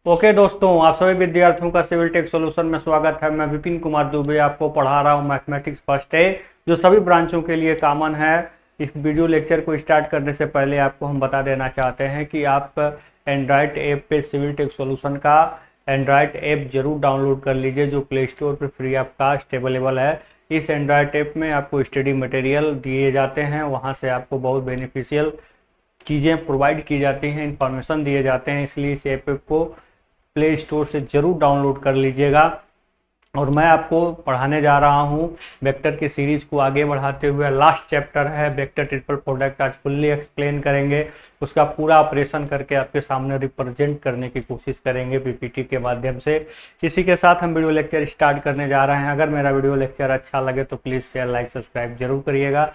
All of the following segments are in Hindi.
ओके दोस्तों, आप सभी विद्यार्थियों का सिविल टेक सॉल्यूशन में स्वागत है। मैं विपिन कुमार दुबे आपको पढ़ा रहा हूं मैथमेटिक्स फर्स्ट है, जो सभी ब्रांचों के लिए कॉमन है। इस वीडियो लेक्चर को स्टार्ट करने से पहले आपको हम बता देना चाहते हैं कि आप एंड्रॉयड ऐप पे सिविल टेक सॉल्यूशन का एंड्रॉयड ऐप जरूर डाउनलोड कर लीजिए, जो प्ले स्टोर पर फ्री ऑफ कास्ट अवेलेबल है। इस एंड्रॉयड ऐप में आपको स्टडी मटेरियल दिए जाते हैं, वहाँ से आपको बहुत बेनिफिशियल चीज़ें प्रोवाइड की जाती हैं, इंफॉर्मेशन दिए जाते हैं। इसलिए इस ऐप को प्ले स्टोर से ज़रूर डाउनलोड कर लीजिएगा। और मैं आपको पढ़ाने जा रहा हूँ वेक्टर की सीरीज को आगे बढ़ाते हुए। लास्ट चैप्टर है वेक्टर ट्रिपल प्रोडक्ट, आज फुल्ली एक्सप्लेन करेंगे, उसका पूरा ऑपरेशन करके आपके सामने रिप्रेजेंट करने की कोशिश करेंगे पीपीटी के माध्यम से। इसी के साथ हम वीडियो लेक्चर स्टार्ट करने जा रहे हैं। अगर मेरा वीडियो लेक्चर अच्छा लगे तो प्लीज़ शेयर, लाइक, सब्सक्राइब जरूर करिएगा।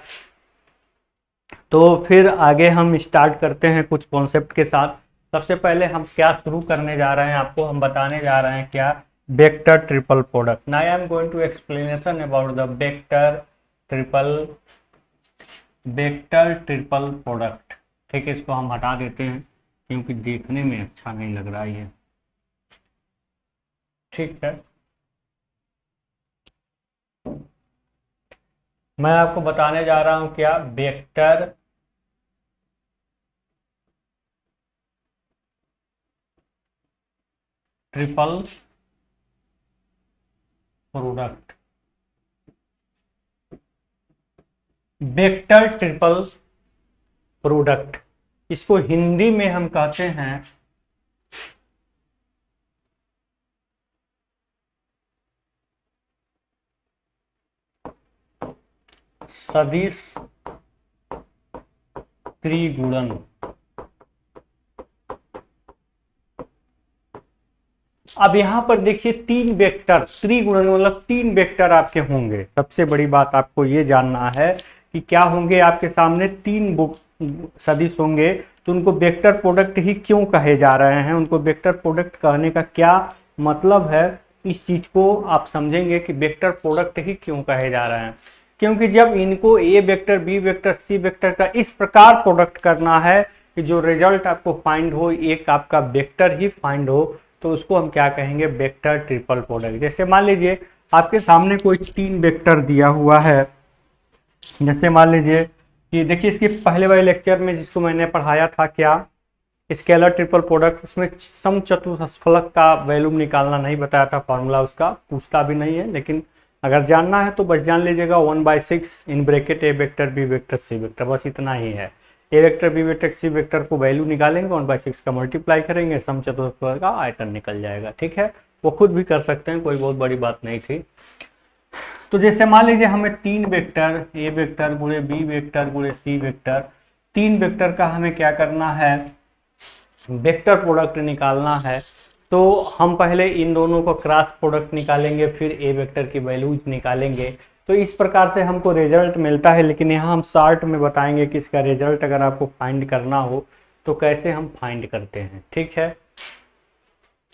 तो फिर आगे हम स्टार्ट करते हैं कुछ कॉन्सेप्ट के साथ। सबसे पहले हम क्या शुरू करने जा रहे हैं, आपको हम बताने जा रहे हैं क्या, vector triple product. Now I am going to explanation about the vector triple product. ठीक है, इसको हम हटा देते हैं क्योंकि देखने में अच्छा नहीं लग रहा है ये। ठीक है, मैं आपको बताने जा रहा हूं क्या, vector triple product. Vector triple product, इसको हिंदी में हम कहते हैं सदिश त्रिगुणन। अब यहां पर देखिए, तीन वेक्टर त्रिगुणन मतलब तीन वेक्टर आपके होंगे। सबसे बड़ी बात आपको ये जानना है कि क्या होंगे, आपके सामने तीन सदिश होंगे, तो उनको वेक्टर प्रोडक्ट ही क्यों कहे जा रहे हैं, उनको वेक्टर प्रोडक्ट कहने का क्या मतलब है, इस चीज को आप समझेंगे कि वेक्टर प्रोडक्ट ही क्यों कहे जा रहे हैं। क्योंकि जब इनको ए vector, B vector, C vector का इस प्रकार प्रोडक्ट करना है कि जो रिजल्ट आपको फाइंड हो एक आपका वेक्टर ही फाइंड हो, तो उसको हम क्या कहेंगे, वेक्टर ट्रिपल प्रोडक्ट। जैसे मान लीजिए आपके सामने कोई तीन वेक्टर दिया हुआ है। जैसे मान लीजिए कि देखिए, इसके पहले वाले लेक्चर में जिसको मैंने पढ़ाया था क्या, स्केलर ट्रिपल प्रोडक्ट, उसमें समचतुष्फलक का वैल्यूम निकालना नहीं बताया था, फॉर्मूला उसका पूछता भी नहीं है, लेकिन अगर जानना है तो बस जान लीजिएगा 1/6 in bracket A vector B vector C vector, बस इतना ही है। A vector B vector C vector को वैल्यू निकालेंगे, 1/6 का मल्टीप्लाई करेंगे, समचतुष्फलक का आयतन निकल जाएगा। ठीक है, वो खुद भी कर सकते हैं, कोई बहुत बड़ी बात नहीं थी। तो जैसे मान लीजिए हमें तीन वेक्टर, ए वेक्टर गुणे बी वेक्टर गुणे सी वेक्टर, तीन वेक्टर का हमें क्या करना है, वेक्टर प्रोडक्ट निकालना है। तो हम पहले इन दोनों को क्रॉस प्रोडक्ट निकालेंगे, फिर ए वेक्टर की वैल्यूज निकालेंगे। तो इस प्रकार से हमको रिजल्ट मिलता है, लेकिन यहाँ हम शॉर्ट में बताएंगे कि इसका रिजल्ट अगर आपको फाइंड करना हो तो कैसे हम फाइंड करते हैं। ठीक है,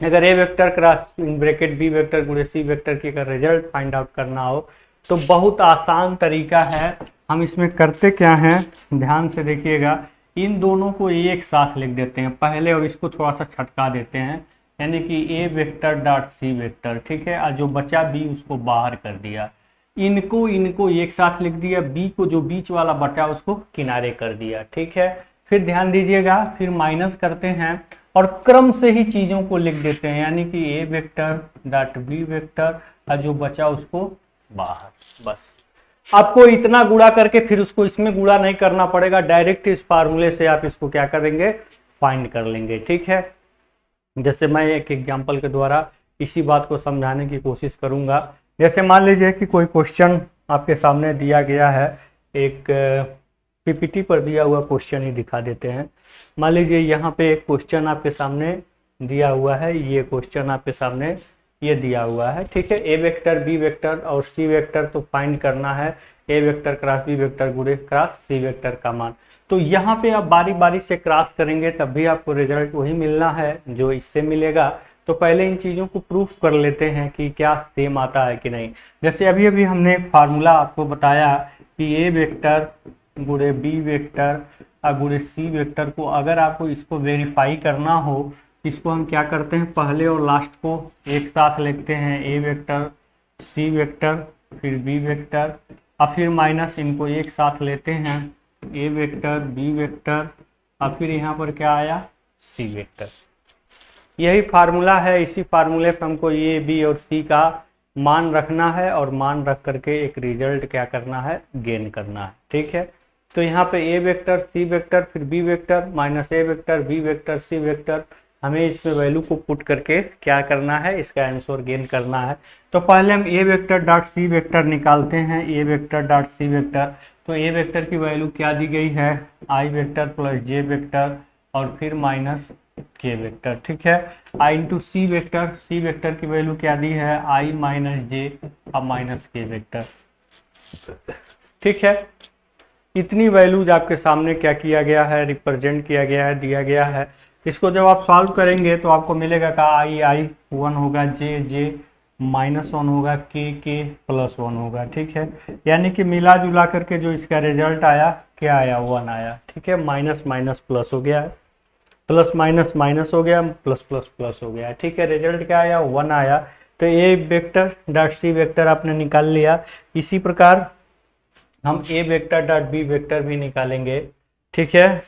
अगर A vector cross in bracket B vector गुणे सी वेक्टर की अगर रिजल्ट फाइंड आउट करना हो तो बहुत आसान तरीका है। हम इसमें करते क्या हैं, ध्यान से देखिएगा, इन दोनों को एक साथ लिख देते हैं पहले और इसको थोड़ा सा छटका देते हैं, यानी कि A vector dot C vector. ठीक है, और जो बचा बी उसको बाहर कर दिया, इनको एक साथ लिख दिया, बी को जो बीच वाला बटा उसको किनारे कर दिया। ठीक है, फिर ध्यान दीजिएगा, फिर माइनस करते हैं और क्रम से ही चीजों को लिख देते हैं, यानी कि A vector dot B vector और जो बचा उसको बाहर। बस आपको इतना गुणा करके फिर उसको इसमें गुणा नहीं करना पड़ेगा, डायरेक्ट इस फार्मूले से आप इसको क्या करेंगे, फाइंड कर लेंगे। ठीक है, जैसे मैं एक एग्जांपल के द्वारा इसी बात को समझाने की कोशिश करूंगा। जैसे मान लीजिए कि कोई क्वेश्चन आपके सामने दिया गया है, एक पीपीटी पर दिया हुआ क्वेश्चन ही दिखा देते हैं। मान लीजिए यहाँ पे एक क्वेश्चन आपके सामने दिया हुआ है, ये क्वेश्चन आपके सामने ये दिया हुआ है। ठीक है, ए वेक्टर बी वेक्टर और सी वेक्टर तो फाइंड करना है, A vector cross B vector गुणे क्रॉस सी वेक्टर का मान। तो यहाँ पे आप बारी बारी से क्रॉस करेंगे तब भी आपको रिजल्ट वही मिलना है जो इससे मिलेगा। तो पहले इन चीज़ों को प्रूफ कर लेते हैं कि क्या सेम आता है कि नहीं। जैसे अभी अभी हमने फार्मूला आपको बताया कि ए वेक्टर गुणे बी वेक्टर और गुणे सी वेक्टर को अगर आपको इसको वेरीफाई करना हो इसको हम क्या करते हैं, पहले और लास्ट को एक साथ लिखते हैं, ए वेक्टर सी वेक्टर फिर बी वेक्टर और फिर माइनस, इनको एक साथ लेते हैं, ए वेक्टर बी वेक्टर और फिर यहाँ पर क्या आया, सी वेक्टर। यही फार्मूला है, इसी फार्मूले पे हमको ए बी और सी का मान रखना है और मान रख करके एक रिजल्ट क्या करना है, गेन करना है। ठीक है, तो यहाँ पे ए वेक्टर सी वेक्टर फिर B vector minus A vector B vector C vector, हमें इसमें वैल्यू को पुट करके क्या करना है, इसका आंसर गेन करना है। तो पहले हम ए वेक्टर डॉट सी वेक्टर निकालते हैं, A vector dot C vector. तो ए वेक्टर की वैल्यू क्या दी गई है, आई वेक्टर प्लस जे वेक्टर और फिर माइनस के वेक्टर। ठीक है, आई इंटू सी वेक्टर की वैल्यू क्या दी है, आई माइनस जे और माइनस के वेक्टर। ठीक है, इतनी वैल्यूज आपके सामने क्या किया गया है, रिप्रेजेंट किया गया है, दिया गया है। इसको जब आप सॉल्व करेंगे तो आपको मिलेगा का आई 1 होगा, जे -1 होगा, के +1 होगा। ठीक है, यानी कि मिला जुला करके जो इसका रिजल्ट आया क्या आया, 1 आया। ठीक है, माइनस माइनस प्लस हो गया है, प्लस माइनस माइनस हो गया, प्लस प्लस प्लस हो गया। ठीक है, रिजल्ट क्या आया, 1 आया। तो ए वेक्टर डॉट सी वेक्टर आपने निकाल लिया। इसी प्रकार हम ए वेक्टर डॉट बी वेक्टर भी निकालेंगे। ठीक है,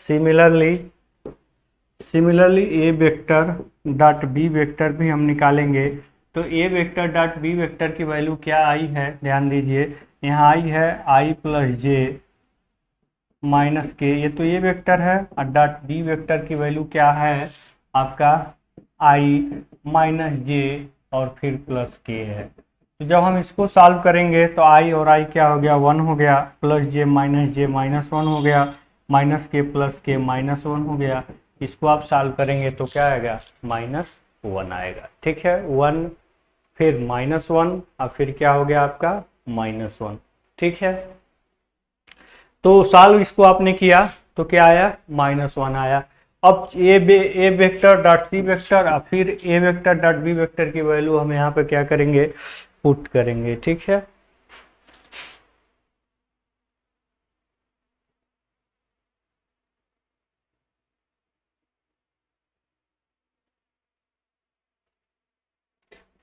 सिमिलरली ए वेक्टर डॉट बी वेक्टर भी हम निकालेंगे। तो ए वेक्टर डॉट बी वेक्टर की वैल्यू क्या आई है, ध्यान दीजिए, यहाँ आई है आई प्लस जे माइनस के, ये तो ये वेक्टर है, और डॉट बी वेक्टर की वैल्यू क्या है आपका, आई माइनस जे और फिर प्लस के है। तो जब हम इसको सॉल्व करेंगे तो आई और आई क्या हो गया, 1 हो गया, प्लस जे माइनस 1 हो गया, माइनस के प्लस के -1 हो गया। इसको आप सॉल्व करेंगे तो क्या आएगा, -1 आएगा। ठीक है, 1 फिर -1 और फिर क्या हो गया आपका -1। ठीक है, तो सॉल्व इसको आपने किया तो क्या आया, -1 आया। अब ए वेक्टर डॉट सी वेक्टर और फिर A vector dot B vector की वैल्यू हम यहाँ पे क्या करेंगे, पुट करेंगे। ठीक है,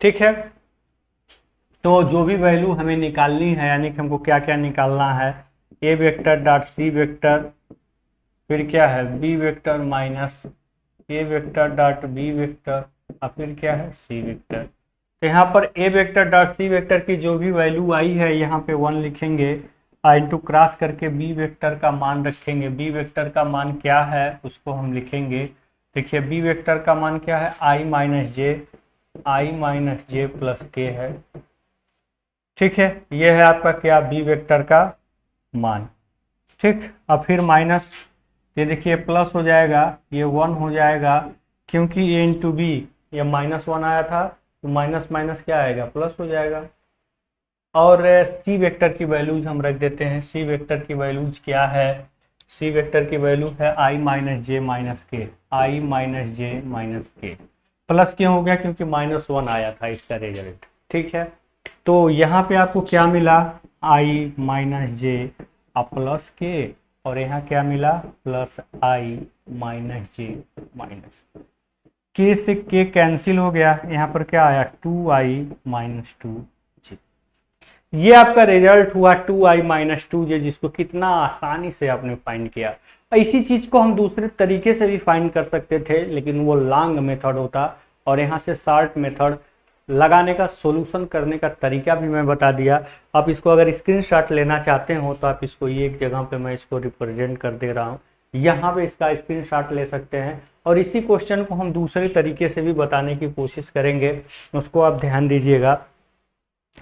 ठीक है, तो जो भी वैल्यू हमें निकालनी है, यानी कि हमको क्या क्या निकालना है, A vector dot C vector फिर क्या है, B vector minus A vector dot B vector और फिर क्या है, सी वेक्टर। तो यहाँ पर ए वेक्टर डॉट सी वेक्टर की जो भी वैल्यू आई है यहाँ पे 1 लिखेंगे, इंटू क्रॉस करके बी वेक्टर का मान रखेंगे। बी वेक्टर का मान क्या है उसको हम लिखेंगे। देखिए बी वेक्टर का मान क्या है, आई माइनस जे प्लस के है। ठीक है, ये है आपका क्या, बी वेक्टर का मान। ठीक, अब फिर माइनस, ये देखिए प्लस हो जाएगा, ये 1 हो जाएगा, क्योंकि ए इंटू बी ये -1 आया था, तो माइनस माइनस क्या आएगा, प्लस हो जाएगा। और सी वेक्टर की वैल्यूज हम रख देते हैं। सी वेक्टर की वैल्यूज क्या है, सी वेक्टर की वैल्यू है आई माइनस जे माइनस के, आई माइनस जे माइनस के। प्लस क्यों हो गया, क्योंकि -1 आया था इसका रिजल्ट। ठीक है, तो यहाँ पे आपको क्या मिला, आई माइनस जे प्लस के, और यहाँ क्या मिला, प्लस आई माइनस जे माइनस के, से के कैंसिल हो गया, यहाँ पर क्या आया, 2i माइनस 2j। ये आपका रिजल्ट हुआ 2i माइनस 2j, जिसको कितना आसानी से आपने फाइंड किया। इसी चीज को हम दूसरे तरीके से भी फाइंड कर सकते थे, लेकिन वो लॉन्ग मेथड होता, और यहाँ से शॉर्ट मेथड लगाने का, सॉल्यूशन करने का तरीका भी मैं बता दिया। आप इसको अगर स्क्रीनशॉट लेना चाहते हो तो आप इसको ये एक जगह पे मैं इसको रिप्रेजेंट कर दे रहा हूँ, यहाँ पे इसका स्क्रीनशॉट ले सकते हैं, और इसी क्वेश्चन को हम दूसरे तरीके से भी बताने की कोशिश करेंगे, उसको आप ध्यान दीजिएगा।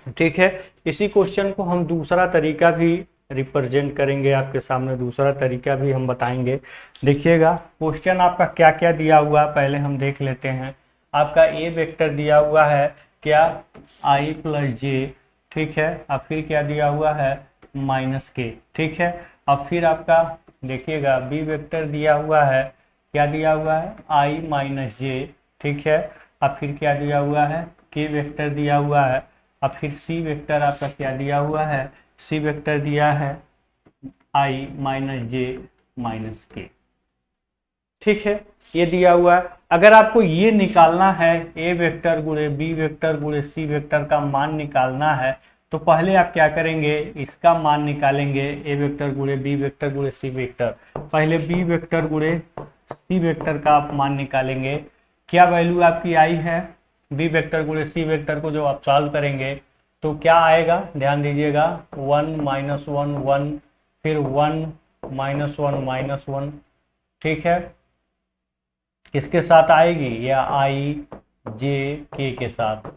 ठीक है, इसी क्वेश्चन को हम दूसरा तरीका भी रिप्रेजेंट करेंगे, आपके सामने दूसरा तरीका भी हम बताएंगे। देखिएगा क्वेश्चन आपका क्या क्या दिया हुआ, पहले हम देख लेते हैं। आपका ए वेक्टर दिया हुआ है क्या, आई प्लस जे। ठीक है, अब फिर क्या दिया हुआ है, माइनस के। ठीक है, अब फिर आपका देखिएगा बी वेक्टर दिया हुआ है, क्या दिया हुआ है, आई माइनस जे। ठीक है, अब फिर क्या दिया हुआ है, के वेक्टर दिया हुआ है। अब फिर सी वेक्टर आपका क्या दिया हुआ है, सी वेक्टर दिया है आई माइनस जे माइनस के। ठीक है, ये दिया हुआ है। अगर आपको ये निकालना है ए वेक्टर गुणे बी वेक्टर गुणे सी वेक्टर का मान निकालना है, तो पहले आप क्या करेंगे, इसका मान निकालेंगे, ए वेक्टर गुणे बी वेक्टर गुणे सी वेक्टर। पहले बी वेक्टर गुणे सी वेक्टर का आप मान निकालेंगे, क्या वैल्यू आपकी आई है बी वेक्टर गुणे सी वेक्टर को जो आप सॉल्व करेंगे तो क्या आएगा, ध्यान दीजिएगा, 1 -1 1, फिर 1 -1 -1, ठीक है, किसके साथ आएगी, या आई जे के साथ,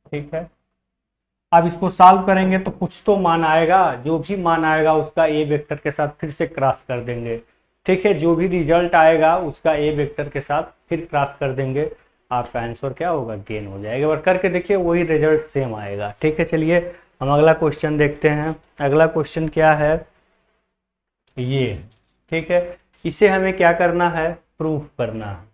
ठीक है। अब इसको सॉल्व करेंगे तो कुछ तो मान आएगा, जो भी मान आएगा उसका ए वेक्टर के साथ फिर से क्रॉस कर देंगे, ठीक है, जो भी रिजल्ट आएगा उसका ए वेक्टर के साथ फिर क्रॉस कर देंगे, आपका आंसर क्या होगा, गेन हो जाएगा। और करके देखिए वही रिजल्ट सेम आएगा, ठीक है। चलिए हम अगला क्वेश्चन देखते हैं। अगला क्वेश्चन क्या है, ये, ठीक है, इसे हमें क्या करना है, प्रूफ करना है।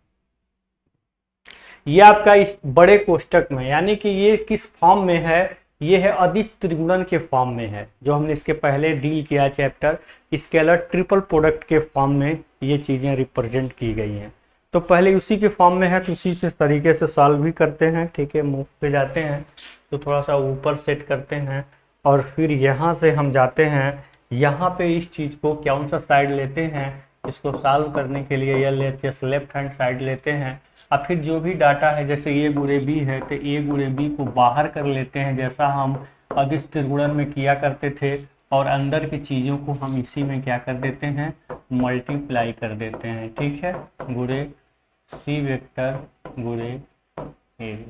ये आपका इस बड़े कोष्टक में, यानी कि ये किस फॉर्म में है, ये है अदिश त्रिगुणन के फॉर्म में है, जो हमने इसके पहले डील किया चैप्टर स्केलर ट्रिपल प्रोडक्ट के फॉर्म में ये चीज़ें रिप्रेजेंट की गई हैं। तो पहले उसी के फॉर्म में है, तो उसी से तरीके से सॉल्व भी करते हैं, ठीक है। मूव पे जाते हैं तो थोड़ा सा ऊपर सेट करते हैं, और फिर यहाँ से हम जाते हैं, यहाँ पे इस चीज़ को कौन सा साइड लेते हैं, इसको सॉल्व करने के लिए या लेफ्ट हैंड साइड लेते हैं, और फिर जो भी डाटा है, जैसे ए गुणे बी है तो ए गुणे बी को बाहर कर लेते हैं, जैसा हम अदिश त्रिगुणन में किया करते थे, और अंदर की चीज़ों को हम इसी में क्या कर देते हैं, मल्टीप्लाई कर देते हैं, ठीक है, गुणे सी वेक्टर गुणे ए।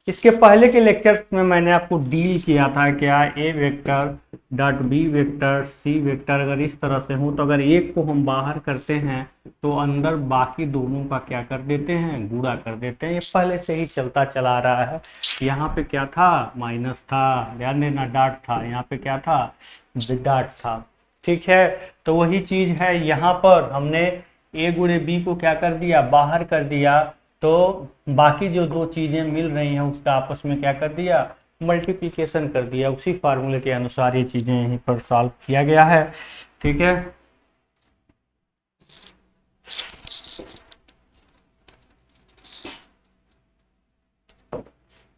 इसके पहले के लेक्चर्स में मैंने आपको डील किया था क्या, A vector dot B vector C vector अगर इस तरह से हो तो अगर एक को हम बाहर करते हैं तो अंदर बाकी दोनों का क्या कर देते हैं, गुणा कर देते हैं। ये पहले से ही चलता चला रहा है। यहाँ पे क्या था, माइनस था, ध्यान देना, डॉट था, यहाँ पे क्या था, डॉट था, ठीक है। तो वही चीज है, यहाँ पर हमने ए गुणे बी को क्या कर दिया, बाहर कर दिया, तो बाकी जो दो चीजें मिल रही हैं उसका आपस में क्या कर दिया, मल्टीप्लिकेशन कर दिया। उसी फार्मूले के अनुसार ये चीजें यहीं पर सॉल्व किया गया है, ठीक है।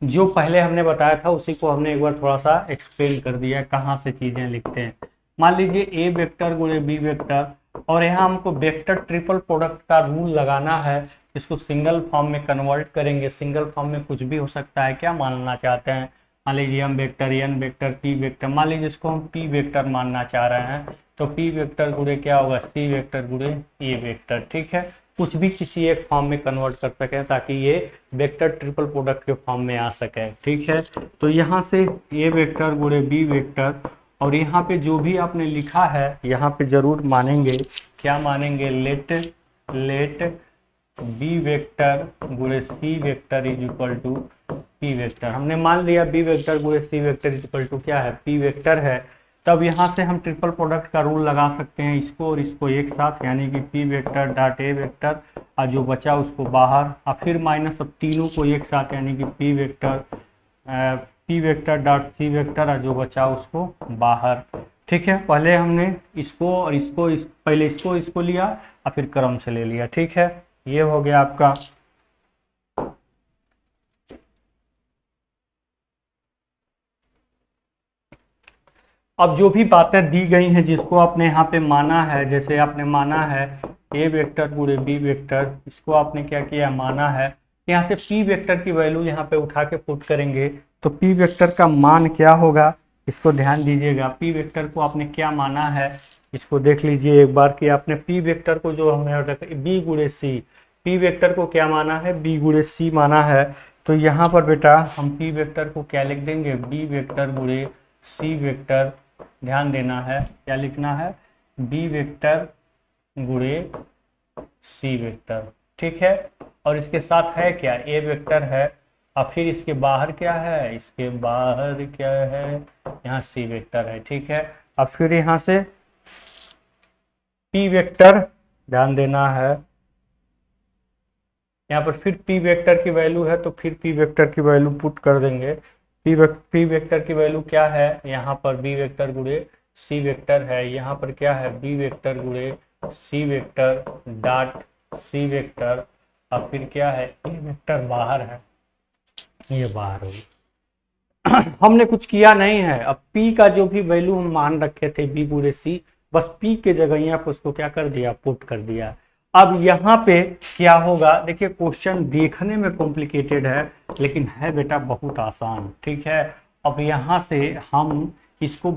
जो पहले हमने बताया था उसी को हमने एक बार थोड़ा सा एक्सप्लेन कर दिया, कहाँ से चीजें लिखते हैं। मान लीजिए ए वेक्टर गुणे बी वेक्टर, और यहाँ हमको वेक्टर ट्रिपल प्रोडक्ट का रूल लगाना है, इसको सिंगल फॉर्म में कन्वर्ट करेंगे। सिंगल फॉर्म में कुछ भी हो सकता है, क्या मानना चाहते हैं, मान लीजिए हम vector N vector P vector, मान लीजिए इसको हम पी वेक्टर मानना चाह रहे हैं, तो पी वेक्टर गुणे क्या होगा, सी वेक्टर गुणे ए वेक्टर, ठीक है। कुछ भी किसी एक फॉर्म में कन्वर्ट कर सकें ताकि ये वेक्टर ट्रिपल प्रोडक्ट के फॉर्म में आ सके, ठीक है। तो यहाँ से ए वेक्टर गुणे बी वेक्टर, और यहाँ पे जो भी आपने लिखा है यहाँ पे जरूर मानेंगे, क्या मानेंगे, लेट बी वेक्टर गुणे C vector is equal to P vector. हमने मान लिया बी वेक्टर गुणे C vector is equal to क्या है, पी वेक्टर है। तब यहाँ से हम ट्रिपल प्रोडक्ट का रूल लगा सकते हैं, इसको और इसको एक साथ, यानी कि P vector dot A vector, और जो बचा उसको बाहर, और फिर माइनस अब तीनों को एक साथ, यानी कि P vector dot C vector, और जो बचा उसको बाहर, ठीक है। पहले हमने इसको और इसको पहले इसको लिया और फिर क्रम से ले लिया, ठीक है। ये हो गया आपका। अब जो भी बातें दी गई हैं जिसको आपने यहाँ पे माना है, जैसे आपने माना है ए वेक्टर गुणे बी वेक्टर, इसको आपने क्या किया, माना है। यहाँ से पी वेक्टर की वैल्यू यहाँ पे उठा के पुट करेंगे तो पी वेक्टर का मान क्या होगा, इसको ध्यान दीजिएगा। पी वेक्टर को आपने क्या माना है, इसको देख लीजिए एक बार कि आपने पी वेक्टर को जो हमने बी गुणे सी, पी वेक्टर को क्या माना है, बी गुणे सी माना है। तो यहाँ पर बेटा हम पी वेक्टर को क्या लिख देंगे, बी वेक्टर गुणे सी वेक्टर, ध्यान देना है क्या लिखना है, बी वेक्टर गुणे सी वेक्टर, ठीक है। और इसके साथ है क्या, ए वेक्टर है, और फिर इसके बाहर क्या है, इसके बाहर क्या है, यहाँ सी वेक्टर है, ठीक है। अब फिर यहाँ से पी वेक्टर, ध्यान देना है, यहाँ पर फिर पी वेक्टर की वैल्यू है तो फिर पी वेक्टर की वैल्यू पुट कर देंगे। पी वेक्टर की वैल्यू क्या है, यहाँ पर बी वेक्टर गुणे सी वेक्टर है, यहाँ पर क्या है, बी वेक्टर गुणे C vector dot C vector और फिर क्या है ए वेक्टर बाहर है, ये बाहर होगी। हमने कुछ किया नहीं है। अब p का जो भी वैल्यू हम मान रखे थे b पूरे c, बस p के जगह यहाँ पे उसको क्या कर दिया, पुट कर दिया। अब यहाँ पे क्या होगा, देखिए क्वेश्चन देखने में कॉम्प्लिकेटेड है लेकिन है बेटा बहुत आसान, ठीक है। अब यहाँ से हम इसको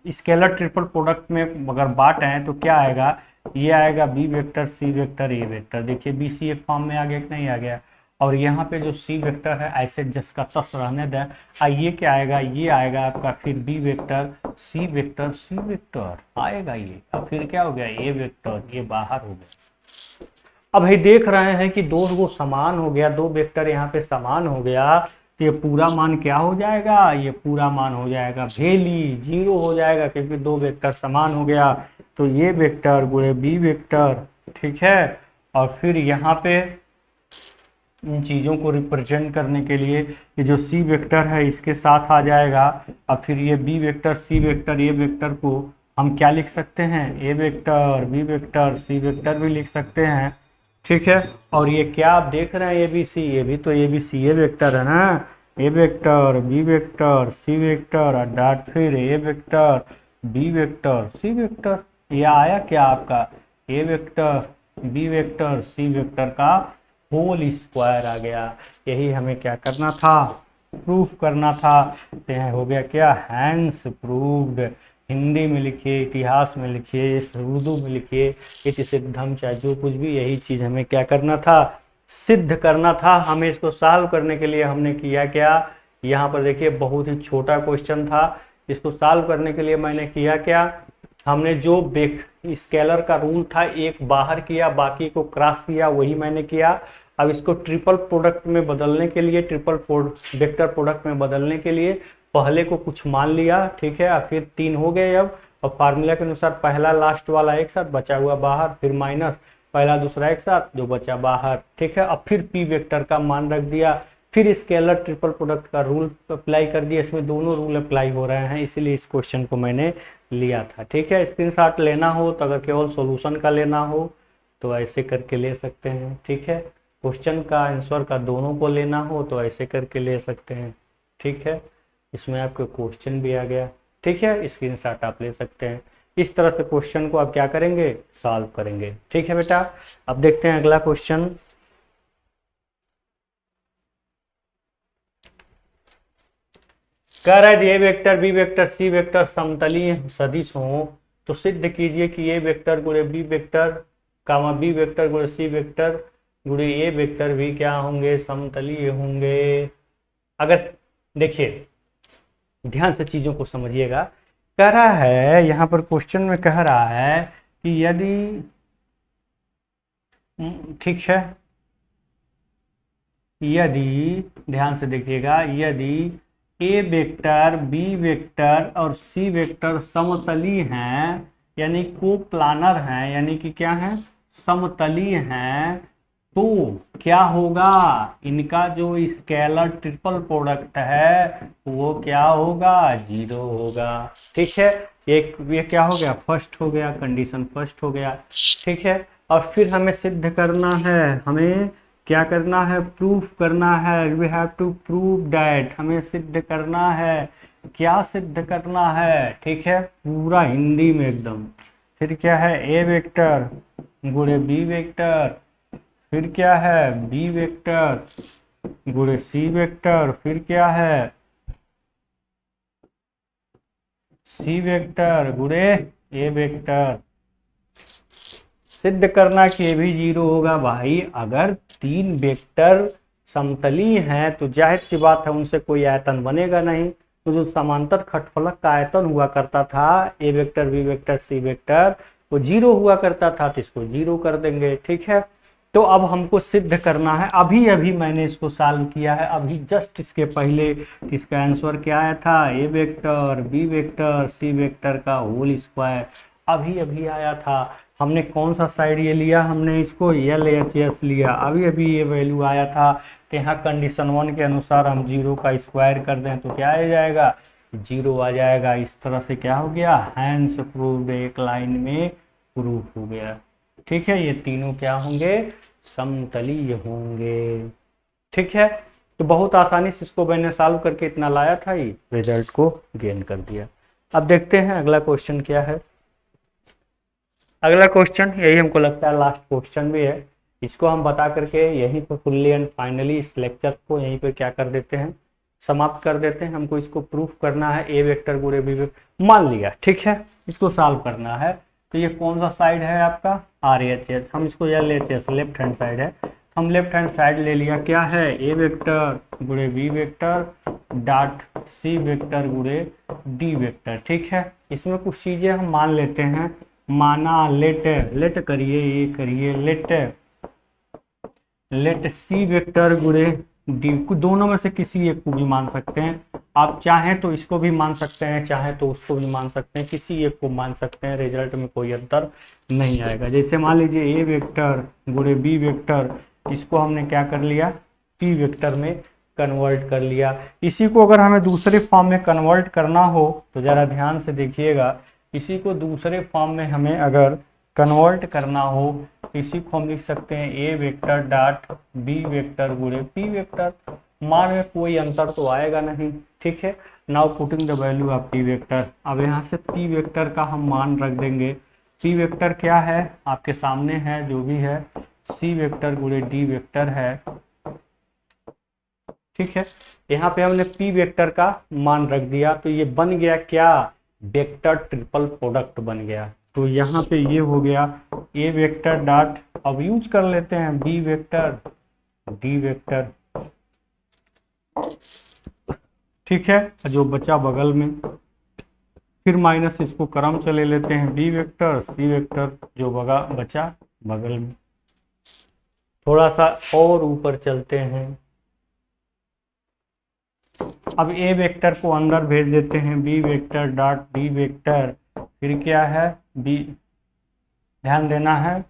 स्केलर ट्रिपल प्रोडक्ट में अगर बांटे हैं तो क्या आएगा, ये आएगा B vector C vector A vector, देखिए बी सी एक फॉर्म में आ गया कि नहीं आ गया। और यहाँ पे जो सी वेक्टर है ऐसे जस का तस रहने दें, ये क्या आएगा, ये आएगा आपका फिर बी वेक्टर सी वेक्टर आएगा ये, और फिर क्या हो गया ए वेक्टर, ये बाहर हो गया। अब ये देख रहे हैं कि दो को समान हो गया, दो वेक्टर यहाँ पे समान हो गया, तो ये पूरा मान क्या हो जाएगा, ये पूरा मान हो जाएगा वैल्यू जीरो हो जाएगा, क्योंकि दो वेक्टर समान हो गया। तो ये वेक्टर गुणे बी वेक्टर, ठीक है। और फिर यहाँ पे इन चीज़ों को रिप्रेजेंट करने के लिए ये जो सी वेक्टर है इसके साथ आ जाएगा, और फिर ये B vector C vector A vector को हम क्या लिख सकते हैं, A vector B vector C vector भी लिख सकते हैं, ठीक है। और ये क्या आप देख रहे हैं ए बी सी, ये भी तो A B C A vector है ना, A vector B vector C vector dot फिर A vector B vector C vector, ये आया क्या आपका A vector B vector C vector का होल स्क्वायर आ गया। यही हमें क्या करना था, प्रूफ करना था। तो यहाँ हो गया क्या, हैंस प्रूव्ड। हिंदी में लिखिए, इतिहास में लिखिए, उर्दू में लिखिए, इति सिद्धम, चाहे जो कुछ भी, यही चीज़ हमें क्या करना था, सिद्ध करना था। हमें इसको सॉल्व करने के लिए हमने किया क्या, यहाँ पर देखिए बहुत ही छोटा क्वेश्चन था, इसको सॉल्व करने के लिए मैंने किया क्या, हमने जो स्केलर का रूल था एक बाहर किया, बाकी को क्रॉस किया, वही मैंने किया। अब इसको ट्रिपल प्रोडक्ट में बदलने के लिए, ट्रिपल वेक्टर प्रोडक्ट में बदलने के लिए पहले को कुछ मान लिया, ठीक है, और फिर तीन हो गए अब, और फार्मूला के अनुसार पहला लास्ट वाला एक साथ, बचा हुआ बाहर, फिर माइनस पहला दूसरा एक साथ, जो बचा बाहर, ठीक है। अब फिर पी वेक्टर का मान रख दिया, फिर स्केलर ट्रिपल प्रोडक्ट का रूल अप्लाई कर दिया, इसमें दोनों रूल अप्लाई हो रहे हैं, इसीलिए इस क्वेश्चन को मैंने लिया था, ठीक है। स्क्रीनशॉट लेना हो तो अगर केवल सॉल्यूशन का लेना हो तो ऐसे करके ले सकते हैं, ठीक है। क्वेश्चन का आंसर का दोनों को लेना हो तो ऐसे करके ले सकते हैं, ठीक है। इसमें आपके क्वेश्चन भी आ गया, ठीक है, स्क्रीनशॉट आप ले सकते हैं। इस तरह से क्वेश्चन को आप क्या करेंगे, सॉल्व करेंगे, ठीक है बेटा। अब देखते हैं अगला क्वेश्चन। कह रहा है A vector B vector C vector समतलीय सदिश हो तो सिद्ध कीजिए कि ए वेक्टर गुणे B vector comma B vector गुणे सी वेक्टर गुणे ए वेक्टर भी क्या होंगे, समतलीय होंगे। अगर देखिए ध्यान से चीजों को समझिएगा, कह रहा है यहाँ पर क्वेश्चन में कह रहा है कि यदि, ठीक है, यदि ध्यान से देखिएगा, यदि ए वेक्टर बी वेक्टर और सी वेक्टर समतलीय हैं, यानी कोप्लानर हैं, यानी कि क्या है, समतलीय हैं, तो क्या होगा, इनका जो स्केलर ट्रिपल प्रोडक्ट है वो क्या होगा, जीरो होगा, ठीक है। ये क्या हो गया, फर्स्ट हो गया, कंडीशन फर्स्ट हो गया, ठीक है। और फिर हमें सिद्ध करना है, हमें क्या करना है, प्रूफ करना है, we have to prove that, हमें सिद्ध करना है। क्या सिद्ध करना है, ठीक है, पूरा हिंदी में एकदम। फिर क्या है, ए वेक्टर गुणे बी वेक्टर, फिर क्या है, बी वेक्टर गुणे सी वेक्टर, फिर क्या है, सी वेक्टर गुणे ए वेक्टर। सिद्ध करना कि ये भी जीरो होगा। भाई अगर तीन वेक्टर समतलीय हैं तो जाहिर सी बात है उनसे कोई आयतन बनेगा नहीं, तो जो समांतर खटफलक का आयतन हुआ करता था A vector B vector C vector, वो जीरो हुआ करता था, तो इसको जीरो कर देंगे, ठीक है। तो अब हमको सिद्ध करना है, अभी अभी मैंने इसको सॉल्व किया है, अभी जस्ट इसके पहले इसका आंसर क्या आया था, A vector B vector C vector का होल स्क्वायर, अभी अभी आया था। हमने कौन सा साइड ये लिया, हमने इसको LHS लिया, अभी अभी ये वैल्यू आया था। तो यहाँ कंडीशन 1 के अनुसार हम जीरो का स्क्वायर कर दें तो क्या आ जाएगा, जीरो आ जाएगा। इस तरह से क्या हो गया, हैंस प्रूव्ड, एक लाइन में प्रूफ हो गया। ठीक है, ये तीनों क्या होंगे, समतलीय होंगे। ठीक है, तो बहुत आसानी से इसको मैंने सॉल्व करके इतना लाया था, ये रिजल्ट को गेन कर दिया। अब देखते हैं अगला क्वेश्चन क्या है। अगला क्वेश्चन यही हमको लगता है लास्ट क्वेश्चन भी है, इसको हम बता करके यहीं पर फुल्ली एंड फाइनली इस लेक्चर को यहीं पे क्या कर देते हैं, समाप्त कर देते हैं। हमको इसको प्रूफ करना है, ए वेक्टर गुणे बी वेक्टर मान लिया, ठीक है, इसको सॉल्व करना है। तो ये कौन सा साइड है आपका, आर एच एच, हम इसको L H S left hand side है, हम लेफ्ट हैंड साइड ले लिया, क्या है, ए वेक्टर गुणे B vector dot C vector गुणे डी वेक्टर। ठीक है, इसमें कुछ चीजें हम मान लेते हैं, माना लेट करिए, ये करिए लेट सी वेक्टर गुणे डी, दोनों में से किसी एक को भी मान सकते हैं आप, चाहें तो इसको भी मान सकते हैं, चाहें तो उसको भी मान सकते हैं, किसी एक को मान सकते हैं, रिजल्ट में कोई अंतर नहीं आएगा। जैसे मान लीजिए ए वेक्टर गुणे बी वेक्टर, इसको हमने क्या कर लिया, पी वेक्टर में कन्वर्ट कर लिया। इसी को अगर हमें दूसरे फॉर्म में कन्वर्ट करना हो तो ज़रा ध्यान से देखिएगा, इसी को दूसरे फॉर्म में हमें अगर कन्वर्ट करना हो, इसी को हम लिख सकते हैं A vector dot B vector गुणे पी वेक्टर, मान में कोई अंतर तो आएगा नहीं। ठीक है, now putting the value of P vector, अब यहाँ से पी वेक्टर का हम मान रख देंगे, पी वेक्टर क्या है आपके सामने है, जो भी है सी वेक्टर गुणे डी वेक्टर है। ठीक है, यहाँ पे हमने पी वेक्टर का मान रख दिया, तो ये बन गया क्या, वेक्टर ट्रिपल प्रोडक्ट बन गया। तो यहाँ पे ये हो गया ए वेक्टर डॉट, अब यूज कर लेते हैं बी वेक्टर डी वेक्टर। ठीक है, जो बचा बगल में, फिर माइनस इसको क्रम चले लेते हैं, बी वेक्टर सी वेक्टर, जो बचा बगल में। थोड़ा सा और ऊपर चलते हैं, अब ए वेक्टर को अंदर भेज देते हैं, B vector dot D vector, फिर क्या है बी, ध्यान देना है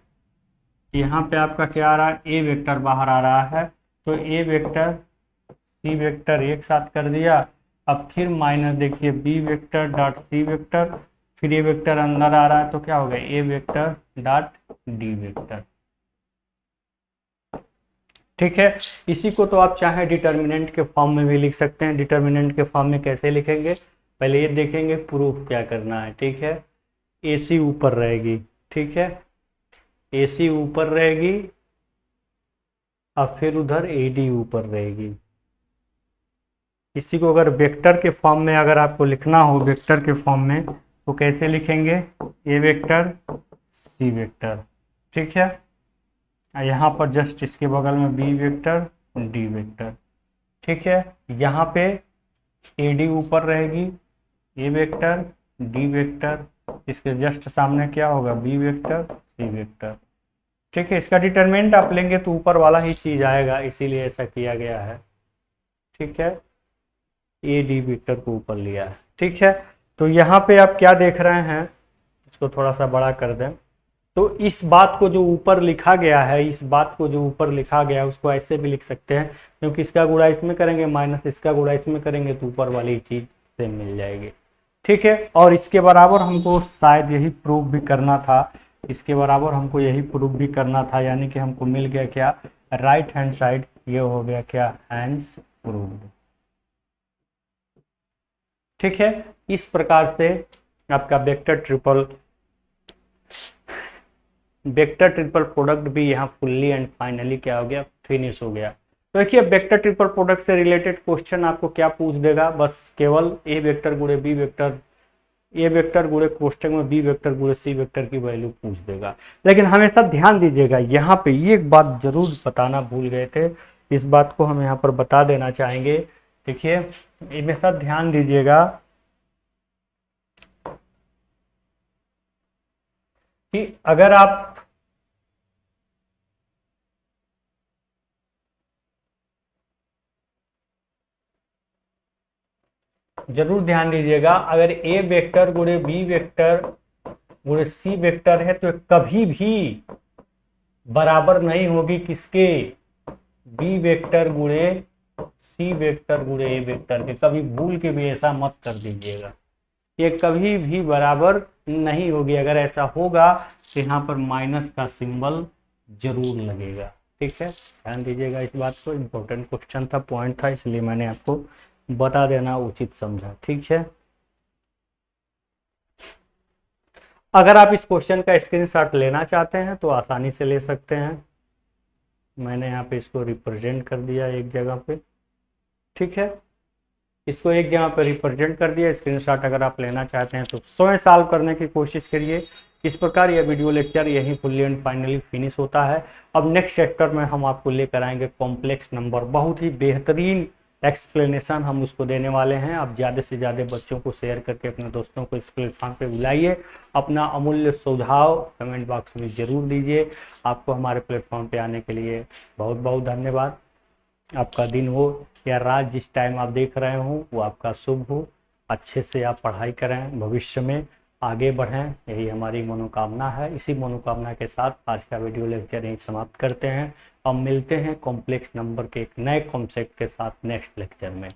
यहाँ पे आपका क्या आ रहा है, ए वेक्टर बाहर आ रहा है, तो ए वेक्टर सी वेक्टर एक साथ कर दिया। अब फिर माइनस देखिए B vector dot C vector, फिर ए वेक्टर अंदर आ रहा है, तो क्या हो गया ए वेक्टर डॉट डी वेक्टर। ठीक है, इसी को तो आप चाहे डिटर्मिनेंट के फॉर्म में भी लिख सकते हैं। डिटर्मिनेंट के फॉर्म में कैसे लिखेंगे, पहले ये देखेंगे प्रूफ क्या करना है। ठीक है, ए सी ऊपर रहेगी, ठीक है, ए सी ऊपर रहेगी, और फिर उधर ए डी ऊपर रहेगी। इसी को अगर वेक्टर के फॉर्म में अगर आपको लिखना हो, वेक्टर के फॉर्म में, तो कैसे लिखेंगे, ए वेक्टर सी वेक्टर। ठीक है, यहाँ पर जस्ट इसके बगल में बी वेक्टर डी वेक्टर। ठीक है, यहाँ पे ए डी ऊपर रहेगी, ए वेक्टर डी वेक्टर, इसके जस्ट सामने क्या होगा बी वेक्टर सी वेक्टर। ठीक है, इसका डिटरमिनेंट आप लेंगे तो ऊपर वाला ही चीज आएगा, इसीलिए ऐसा किया गया है। ठीक है, ए डी वेक्टर को ऊपर लिया है। ठीक है, तो यहाँ पे आप क्या देख रहे हैं, इसको थोड़ा सा बड़ा कर दें, तो इस बात को जो ऊपर लिखा गया है, इस बात को जो ऊपर लिखा गया है उसको ऐसे भी लिख सकते हैं, क्योंकि इसका गुणा इसमें करेंगे माइनस इसका गुणा इसमें करेंगे तो ऊपर वाली चीज से मिल जाएगी। ठीक है, और इसके बराबर हमको शायद यही प्रूफ भी करना था, इसके बराबर हमको यही प्रूफ भी करना था, यानी कि हमको मिल गया क्या, राइट हैंड साइड, ये हो गया क्या, हैंड्स प्रूव्ड। ठीक है, इस प्रकार से आपका वेक्टर ट्रिपल प्रोडक्ट भी यहाँ फुल्ली एंड फाइनली क्या हो गया, फिनिश हो गया। तो देखिए वेक्टर ट्रिपल प्रोडक्ट से रिलेटेड क्वेश्चन आपको क्या पूछ देगा, बस केवल ए वेक्टर गुणे बी वेक्टर, ए वेक्टर गुणे कोष्टक में बी वेक्टर गुणे सी वेक्टर की वैल्यू पूछ देगा। लेकिन हमेशा ध्यान दीजिएगा, यहाँ पे एक बात जरूर बताना भूल गए थे, इस बात को हम यहाँ पर बता देना चाहेंगे। देखिए हमेशा ध्यान दीजिएगा कि अगर आप जरूर ध्यान दीजिएगा, अगर ए वेक्टर गुणे बी वेक्टर गुणे सी वेक्टर है तो कभी भी बराबर नहीं होगी किसके, बी वेक्टर गुणे सी वेक्टर गुणे ए वेक्टर के। कभी भूल के भी ऐसा मत कर दीजिएगा। ये कभी भी बराबर नहीं होगी। अगर ऐसा होगा तो यहाँ पर माइनस का सिंबल जरूर लगेगा। ठीक है, ध्यान दीजिएगा इस बात को, इम्पोर्टेंट क्वेश्चन था, पॉइंट था, इसलिए मैंने आपको बता देना उचित समझा। ठीक है, अगर आप इस क्वेश्चन का स्क्रीनशॉट लेना चाहते हैं तो आसानी से ले सकते हैं। मैंने यहाँ पे इसको रिप्रेजेंट कर दिया एक जगह पे। ठीक है, इसको एक जगह पर रिप्रेजेंट कर दिया। स्क्रीनशॉट अगर आप लेना चाहते हैं तो स्वयं सॉल्व करने की कोशिश करिए। इस प्रकार यह वीडियो लेक्चर यहीं फुल्ली एंड फाइनली फिनिश होता है। अब नेक्स्ट चैप्टर में हम आपको लेकर आएंगे कॉम्प्लेक्स नंबर, बहुत ही बेहतरीन एक्सप्लेनेशन हम उसको देने वाले हैं। आप ज़्यादा से ज़्यादा बच्चों को शेयर करके अपने दोस्तों को इस प्लेटफॉर्म पे बुलाइए। अपना अमूल्य सुझाव कमेंट बॉक्स में ज़रूर दीजिए। आपको हमारे प्लेटफॉर्म पे आने के लिए बहुत बहुत धन्यवाद। आपका दिन हो या रात, जिस टाइम आप देख रहे हो वो आपका शुभ हो। अच्छे से आप पढ़ाई करें, भविष्य में आगे बढ़ें, यही हमारी मनोकामना है। इसी मनोकामना के साथ आज का वीडियो लेक्चर यहीं समाप्त करते हैं। अब मिलते हैं कॉम्प्लेक्स नंबर के एक नए कॉन्सेप्ट के साथ नेक्स्ट लेक्चर में।